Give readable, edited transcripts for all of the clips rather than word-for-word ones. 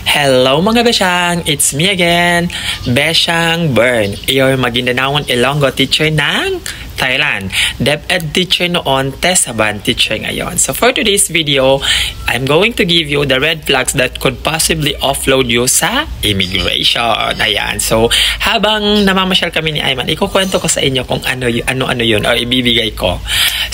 Hello mga Beshang! It's me again, Beshang Bern, your Maguindanaon Ilonggo teacher ng Thailand. DepEd teacher noon, TESABAN teacher ngayon. So for today's video, I'm going to give you the red flags that could possibly offload you sa immigration. Ayan. So habang namamasyal kami ni Ayman, ikukwento ko sa inyo kung ano yun or ibibigay ko.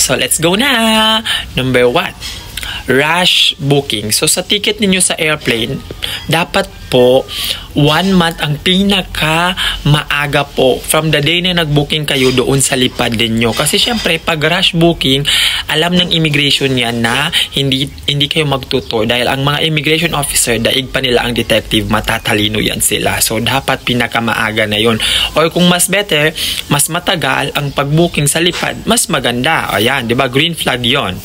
So let's go na! Number 1. Rush booking. So sa ticket ninyo sa airplane, dapat po 1 month ang pinaka maaga po from the day na nag-booking kayo doon sa lipad ninyo. Kasi syempre pag rush booking, alam ng immigration yan na hindi kayo magtutor dahil ang mga immigration officer, daig pa nila ang detective, matatalino yan sila. So dapat pinaka maaga na yun. Or kung mas better, mas matagal ang pag-booking sa lipad, mas maganda. Ayan, 'di ba? Green flag 'yon.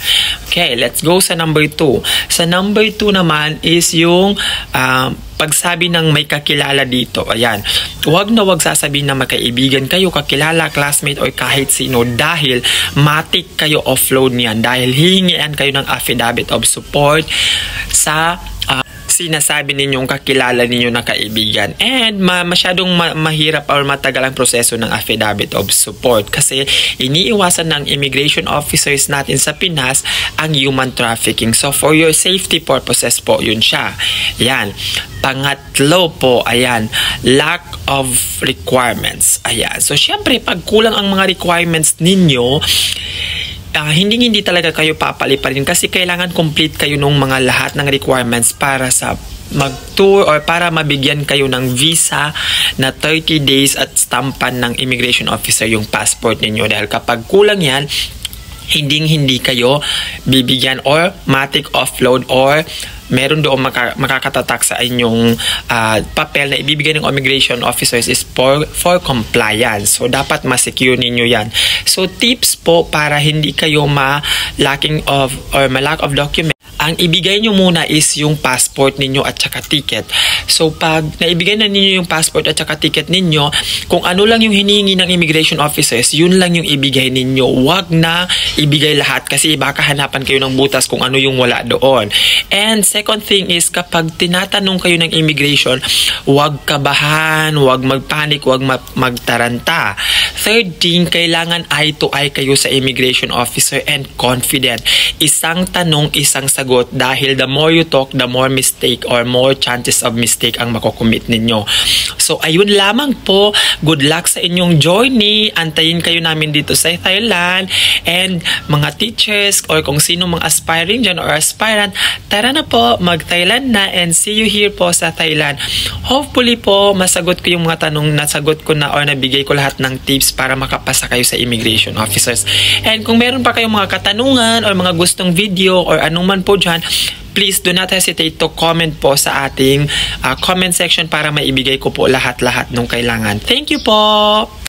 Okay, let's go sa number 2. Sa number 2 naman is yung pagsabi ng may kakilala dito. Ayan. Huwag sasabihin na magkaibigan kayo, kakilala, classmate, or kahit sino dahil matik kayo offload niyan. Dahil hihingian kayo ng affidavit of support sa sinasabi ninyong kakilala ninyo na kaibigan. And masyadong mahirap or matagal ang proseso ng affidavit of support kasi iniiwasan ng immigration officers natin sa Pinas ang human trafficking. So for your safety purposes po, yun siya. Yan. Pangatlo po, ayan, lack of requirements. Ayan. So syempre, pag kulang ang mga requirements ninyo, hindi talaga kayo papaliparin kasi kailangan complete kayo ng mga lahat ng requirements para sa mag-tour or para mabigyan kayo ng visa na 30 days at stampan ng immigration officer yung passport ninyo. Dahil kapag kulang yan, hindi kayo bibigyan or matik offload or meron doon makakatatak sa inyong papel na ibibigay ng immigration officers is for compliance. So, dapat ma-secure ninyo yan. So, tips po para hindi kayo ma-lack of document. Ang ibigay nyo muna is yung passport ninyo at saka ticket. So, pag naibigay na ninyo yung passport at saka ticket ninyo, kung ano lang yung hinihingi ng immigration officers, yun lang yung ibigay ninyo. Huwag na ibigay lahat kasi baka hanapan kayo ng butas kung ano yung wala doon. And second thing is, kapag tinatanong kayo ng immigration, huwag kabahan, huwag magpanik, huwag magtaranta. Third thing, kailangan eye to eye kayo sa immigration officer and confident. Isang tanong, isang sagot dahil the more you talk, the more mistake or more chances of mistake ang makukumit ninyo. So, ayun lamang po. Good luck sa inyong journey. Antayin kayo namin dito sa Thailand. And mga teachers or kung sino mga aspiring dyan or aspirant, tara na po, mag-Thailand na and see you here po sa Thailand. Hopefully po, masagot ko yung mga tanong, nasagot ko na or nabigay ko lahat ng tips para makapasa kayo sa immigration officers. And kung meron pa kayong mga katanungan or mga gustong video or anong man po dyan, please do not hesitate to comment po sa ating comment section para maibigay ko po lahat-lahat ng kailangan. Thank you po!